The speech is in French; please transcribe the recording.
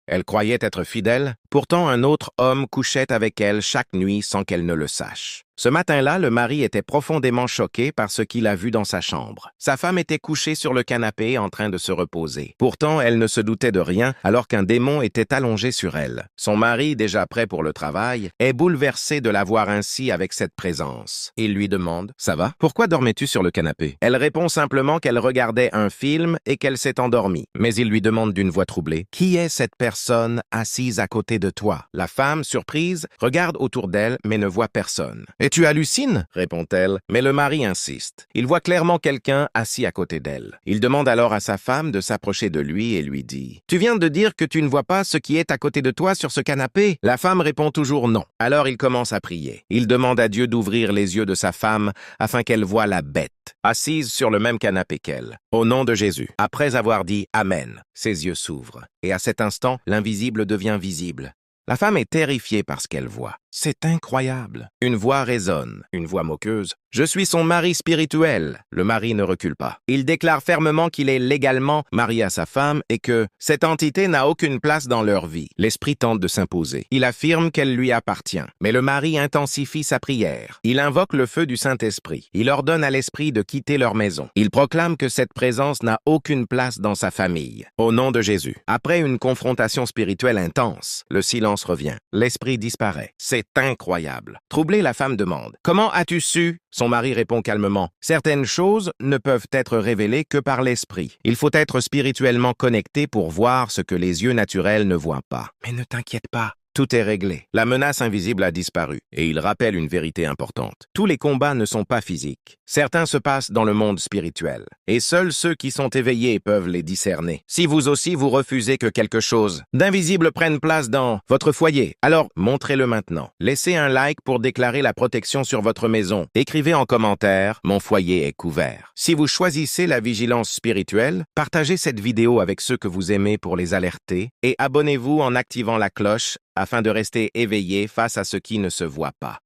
Elle croyait être fidèle, pourtant un autre homme couchait avec elle chaque nuit sans qu'elle ne le sache. Ce matin-là, le mari était profondément choqué par ce qu'il a vu dans sa chambre. Sa femme était couchée sur le canapé en train de se reposer. Pourtant, elle ne se doutait de rien alors qu'un démon était allongé sur elle. Son mari, déjà prêt pour le travail, est bouleversé de la voir ainsi avec cette présence. Il lui demande « Ça va? Pourquoi dormais-tu sur le canapé ?» Elle répond simplement qu'elle regardait un film et qu'elle s'est endormie. Mais il lui demande d'une voix troublée « Qui est cette personne assise à côté de toi ?» La femme, surprise, regarde autour d'elle mais ne voit personne. « Et tu hallucines ?» répond-elle, mais le mari insiste. Il voit clairement quelqu'un assis à côté d'elle. Il demande alors à sa femme de s'approcher de lui et lui dit « Tu viens de dire que tu ne vois pas ce qui est à côté de toi sur ce canapé ?» La femme répond toujours non. Alors il commence à prier. Il demande à Dieu d'ouvrir les yeux de sa femme afin qu'elle voie la bête, assise sur le même canapé qu'elle. Au nom de Jésus. Après avoir dit « Amen », ses yeux s'ouvrent. Et à cet instant, l'invisible devient visible. La femme est terrifiée par ce qu'elle voit. C'est incroyable. Une voix résonne, une voix moqueuse. « Je suis son mari spirituel. » Le mari ne recule pas. Il déclare fermement qu'il est légalement marié à sa femme et que cette entité n'a aucune place dans leur vie. L'esprit tente de s'imposer. Il affirme qu'elle lui appartient. Mais le mari intensifie sa prière. Il invoque le feu du Saint-Esprit. Il ordonne à l'esprit de quitter leur maison. Il proclame que cette présence n'a aucune place dans sa famille. Au nom de Jésus. Après une confrontation spirituelle intense, le silence revient. L'esprit disparaît. C'est incroyable. Troublée, la femme demande « Comment as-tu su ?» Son mari répond calmement « Certaines choses ne peuvent être révélées que par l'esprit. Il faut être spirituellement connecté pour voir ce que les yeux naturels ne voient pas. » Mais ne t'inquiète pas. Tout est réglé. La menace invisible a disparu et il rappelle une vérité importante. Tous les combats ne sont pas physiques. Certains se passent dans le monde spirituel et seuls ceux qui sont éveillés peuvent les discerner. Si vous aussi vous refusez que quelque chose d'invisible prenne place dans votre foyer, alors montrez-le maintenant. Laissez un like pour déclarer la protection sur votre maison. Écrivez en commentaire « Mon foyer est couvert ». Si vous choisissez la vigilance spirituelle, partagez cette vidéo avec ceux que vous aimez pour les alerter et abonnez-vous en activant la cloche afin de rester éveillé face à ce qui ne se voit pas.